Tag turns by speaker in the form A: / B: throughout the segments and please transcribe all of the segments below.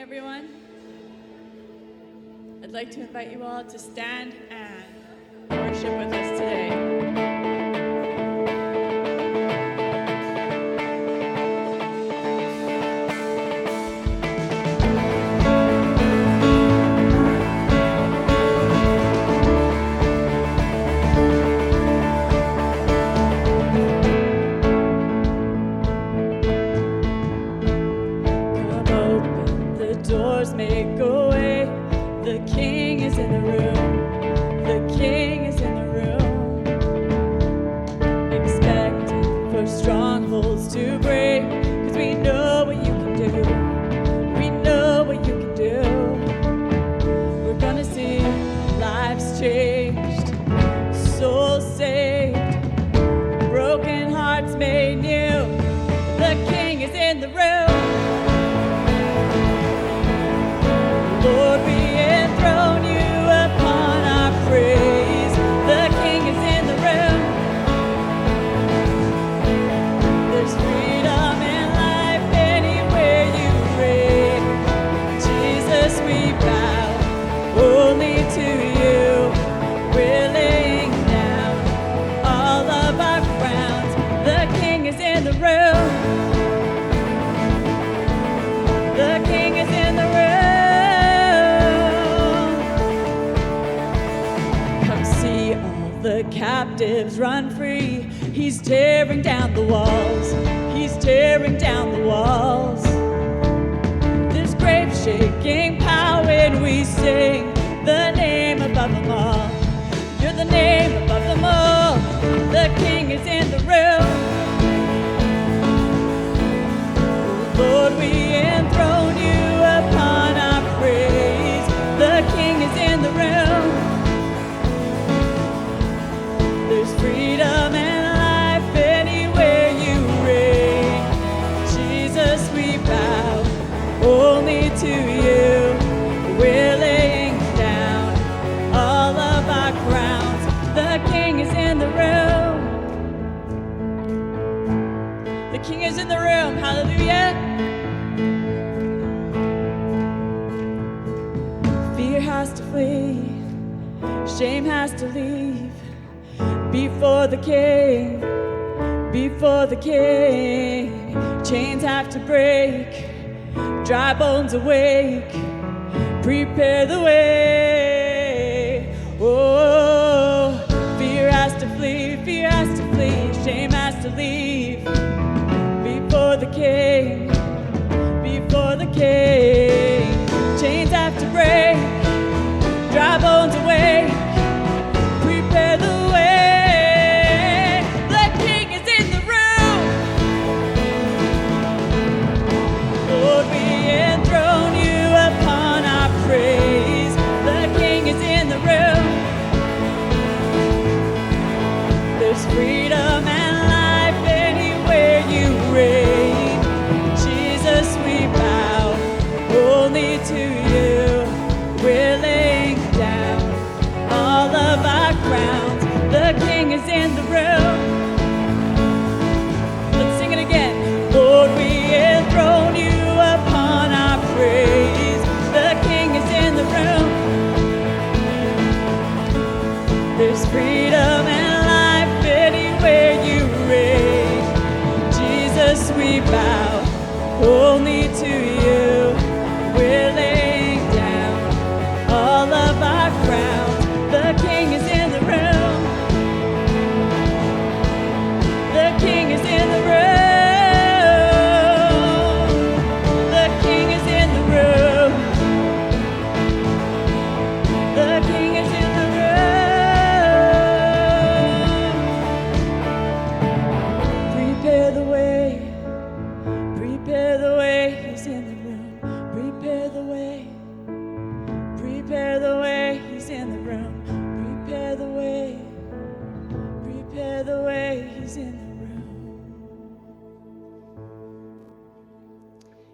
A: everyone. I'd like to invite you all to stand and worship with us today. Doors make a way. The King is in the room. The King is in the room. Expecting for strongholds to break, 'cause we know what you can do. We know what you can do. We're gonna see lives changed, souls saved, broken hearts made new. The King is in the room. Lord, we enthrone you upon our praise. The King is in the room. There's freedom and life anywhere you reign. Jesus, we bow only to you. We're laying down all of our crowns. The King is in the room. The King is in the room. The captives run free. He's tearing down the walls. He's tearing down the walls. There's grave-shaking power when we sing the name above them all. You're the name above them all. The King is in the room. Lord, we enthrone you upon our praise. The King is in the room. There's freedom and life anywhere you reign. Jesus, we bow only to you. We're laying down all of our crowns. The King is in the room. The King is in the room. Hallelujah. Fear has to flee. Shame has to leave. Before the King, before the King, chains have to break, dry bones awake, prepare the way. Oh, fear has to flee, shame has to leave. Before the King, before the King, chains have to break, dry bones awake, prepare the way. Freedom and life anywhere you reign. Jesus, we bow only to you. We're laying down all of our crowns. The King is in the room. Let's sing it again. Lord, we enthrone you upon our praise. The King is in the room. There's freedom and where you reign. Jesus, we bow only to you. We're laying down all of our crowns. The King is in the room. The King is in the room. The King is in the room. The King is in the room. Prepare the way, he's in the room. Prepare the way, he's in the room. Prepare the way, he's in the room.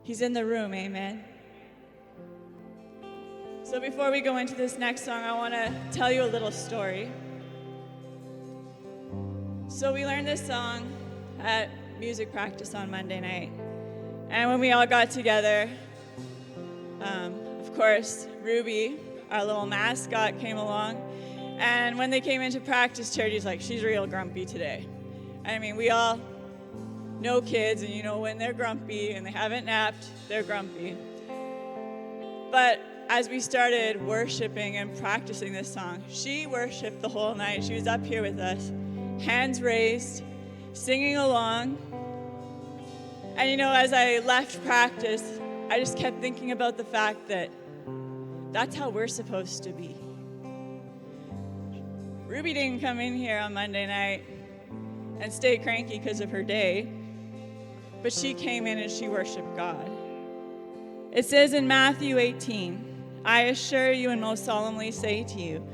A: He's in the room, amen. So before we go into this next song, I want to tell you a little story. So we learned this song at music practice on Monday night. And when we all got together, Of course, Ruby, our little mascot, came along. And when they came into practice, Charity's like, she's real grumpy today. I mean, we all know kids, and you know when they're grumpy and they haven't napped, they're grumpy. But as we started worshiping and practicing this song, she worshiped the whole night. She was up here with us, hands raised, singing along. And you know, as I left practice, I just kept thinking about the fact that that's how we're supposed to be. Ruby didn't come in here on Monday night and stay cranky because of her day, but she came in and she worshiped God. It says in Matthew 18, I assure you and most solemnly say to you,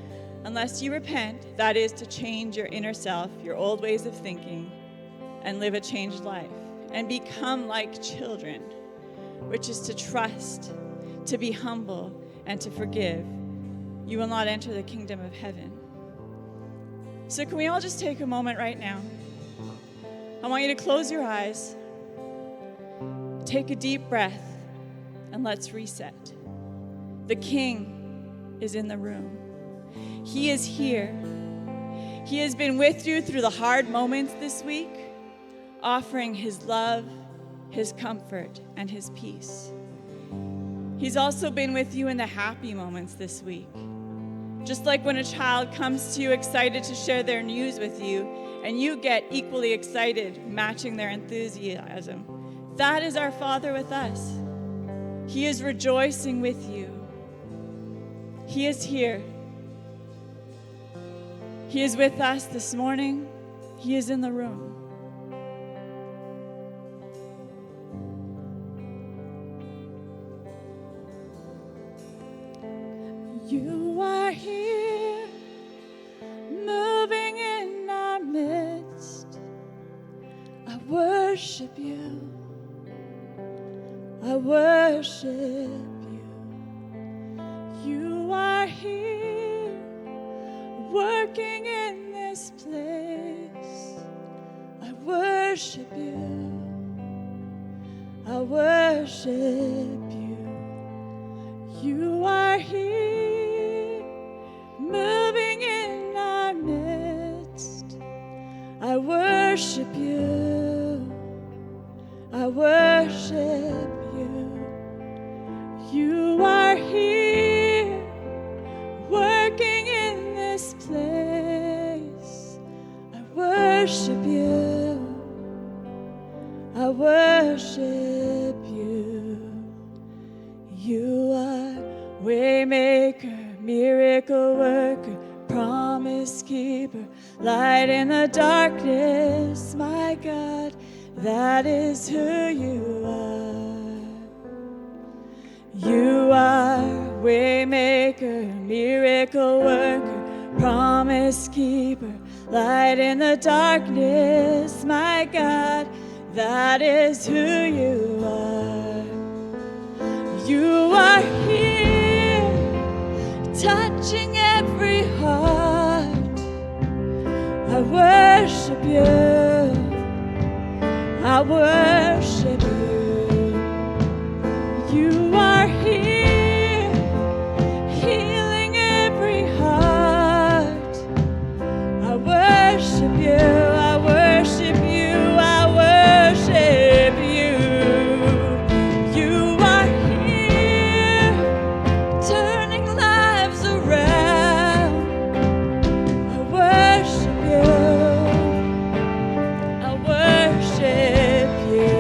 A: unless you repent, that is to change your inner self, your old ways of thinking, and live a changed life, and become like children, which is to trust, to be humble, and to forgive, you will not enter the kingdom of heaven. So can we all just take a moment right now? I want you to close your eyes, take a deep breath, and let's reset. The King is in the room. He is here. He has been with you through the hard moments this week, offering his love, his comfort, and his peace. He's also been with you in the happy moments this week. Just like when a child comes to you excited to share their news with you, and you get equally excited, matching their enthusiasm. That is our Father with us. He is rejoicing with you. He is here. He is with us this morning. He is in the room. You are here, moving in our midst. I worship you. I worship you. You are here, working in this place. I worship you. I worship you. You are here, moving in our midst. I worship you. I worship you. You are here, working in this place. I worship you. I worship you. You are waymaker, miracle worker, promise keeper, light in the darkness, my God, that is who you are. You are waymaker, miracle worker, promise keeper, light in the darkness, my God, that is who you are. You are here, touching every heart. I worship you. I worship you. You are here, healing every heart. I worship you. I worship you. I worship you. You are here, turning lives around. I worship you. I worship you.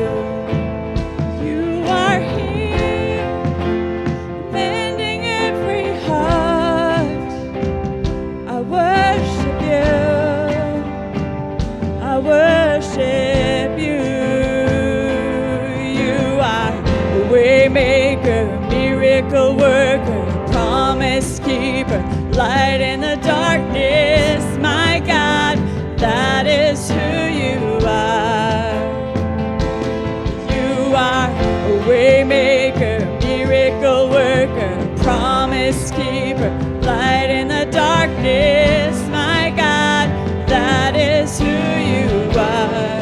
A: You are here, mending every heart. I worship you. I worship you. You are waymaker, miracle worker, promise keeper, light in the darkness, my God, that is who you are. You are a waymaker, miracle worker, promise keeper, light in the darkness, my God, that is who you are.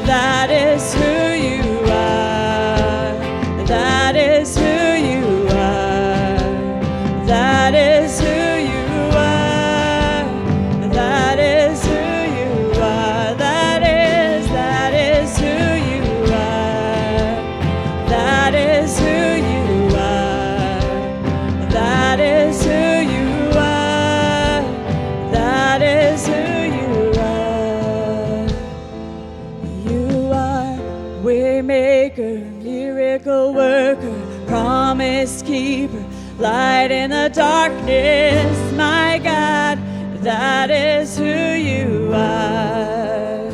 A: That is who you are. That is who you worker, promise keeper, light in the darkness, my God, that is who you are.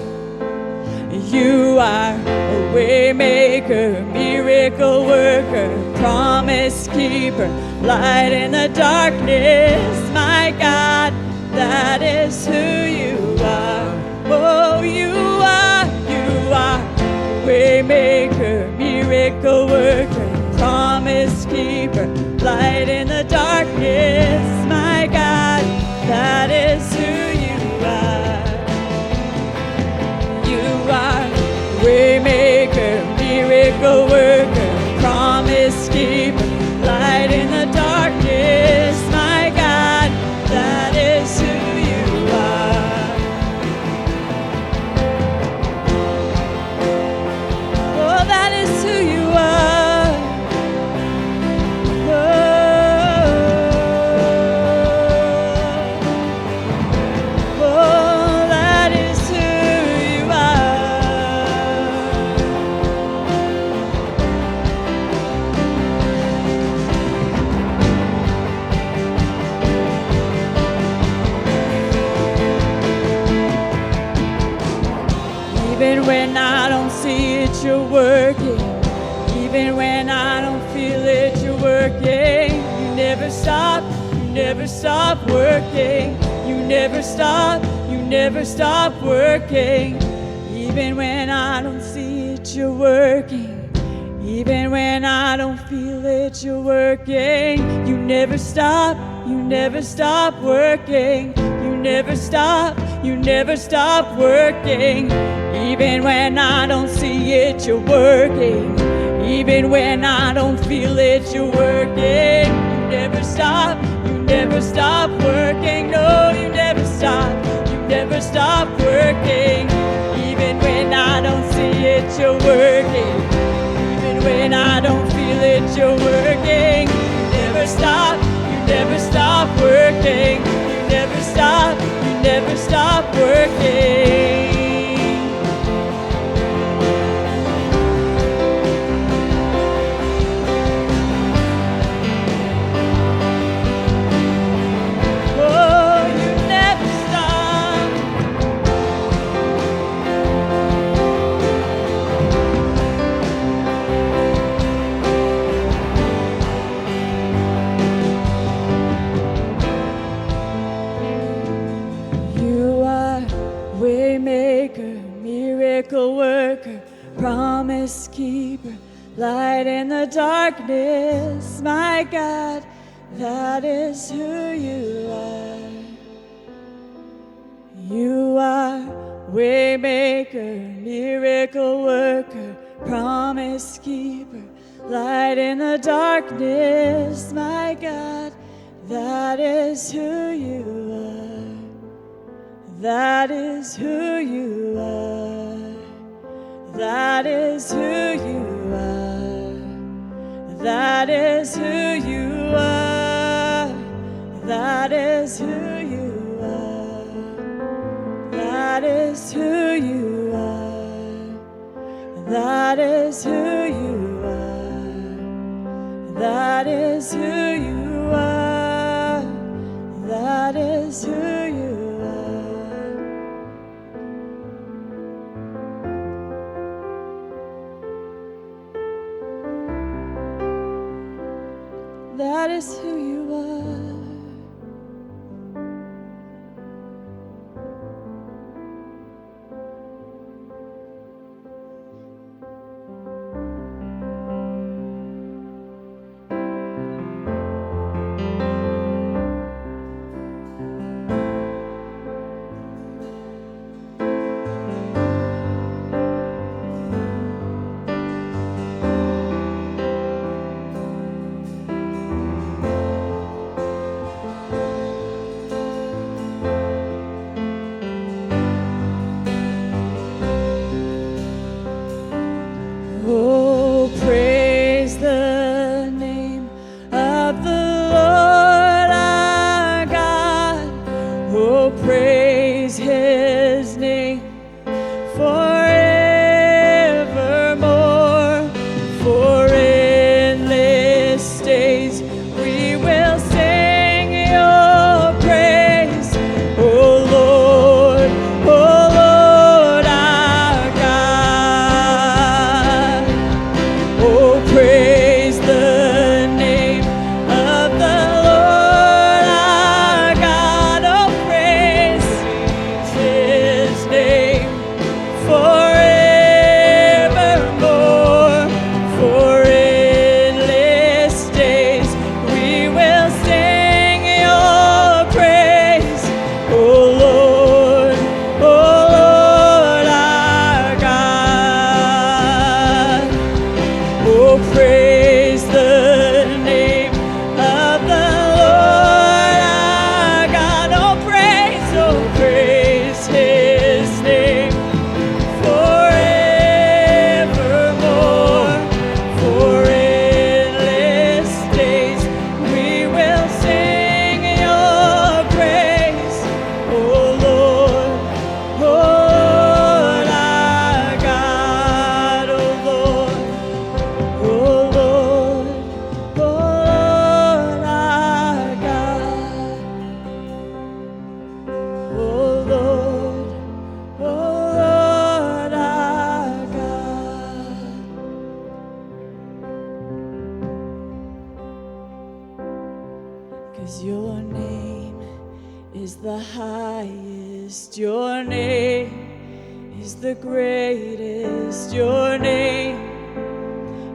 A: You are a way maker, miracle worker, promise keeper, light in the darkness, my God, that is who you are. Oh, you are way maker, miracle worker, promise keeper, light in the darkness, my God, that is who you are. You are way maker, miracle worker, promise keeper, light in the darkness, my God, that is who you are. Oh, that is who you are. Oh, that is who you are. Even when I don't see it, you're working. Even when I don't feel it, you're working. You never stop working. You never stop working. Even when I don't see it, you're working. Even when I don't feel it, you're working. You never stop working. You never stop working. Even when I don't see it, you're working. Even when I don't feel it, you're working. You never stop working. No, you never stop working. Even when I don't see it, you're working. Even when I don't feel it, you're working. You never stop working. You never stop working. Miracle worker, promise keeper, light in the darkness, my God, that is who you are. You are way maker, miracle worker, promise keeper, light in the darkness, my God, that is who you are. That is who you are. That is who you are. That is who you are. That is who you are. That is who you are. That is who you are. That is who you are. That is who you are. That is who you are. 'cause your name is the highest. Your name is the greatest. Your name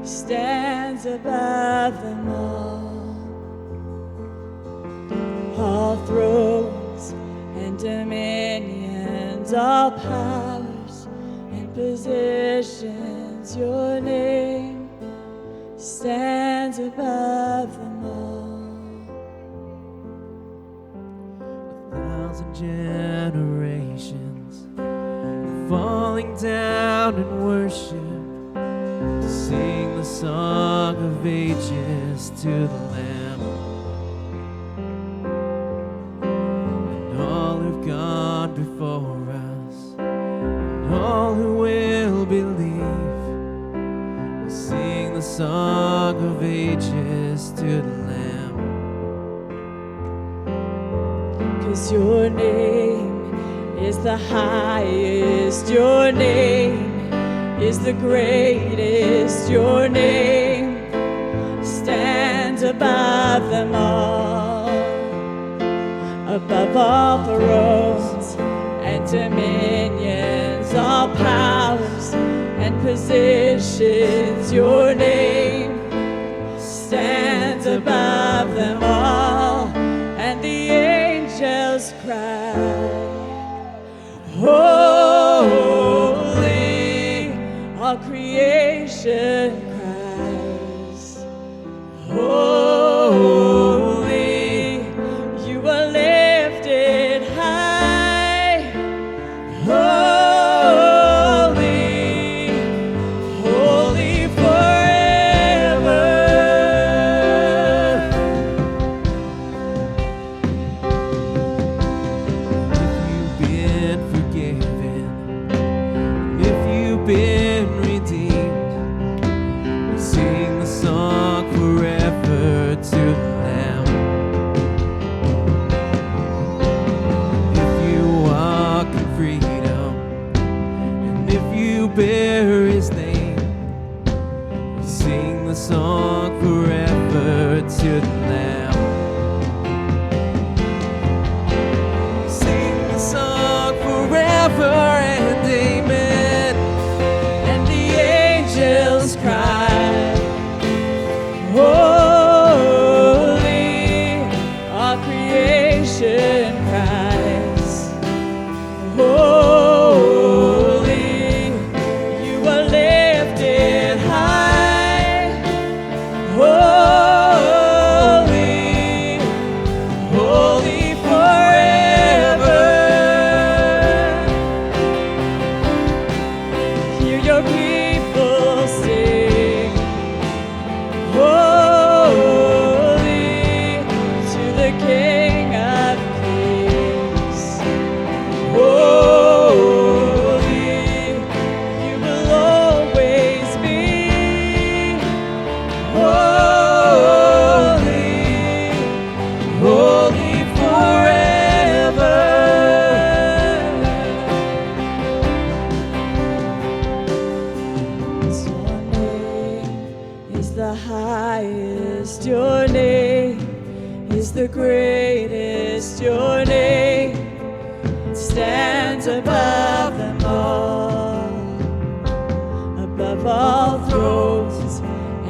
A: stands above them all. All thrones and dominions, all powers and positions, your name stands above them all.
B: 1,000 generations falling down in worship to sing the song of ages to the Lamb. And all who've gone before us, and all who will believe, will sing the song of ages to the Lamb.
A: 'Cause your name is the highest. Your name is the greatest. Your name stands above them all. Above all thrones and dominions, all powers and positions, your name stands above them all. And the angels cry, holy, all creation cries, holy, you are lifted high, holy, holy forever.
B: If you've been forgiven, if you've been redeemed, we sing the song forever to the Lamb. If you walk in freedom, and if you bear His name, we sing the song forever to the Lamb. Sing the song forever and amen.
A: And the angels cry, holy, all creation cries, holy, you are lifted high, holy, holy forever. Hear your people sing, holy, to the King of Kings. Holy, you will always be. Holy, holy forever. Your name is the highest. Your name is the greatest. Your name stands above them all. Above all thrones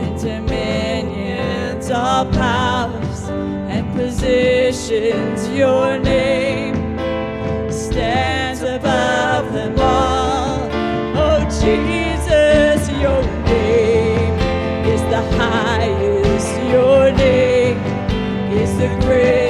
A: and dominions, all powers and positions, your name stands above them all. Oh Jesus, your name is the highest. Your name is the greatest.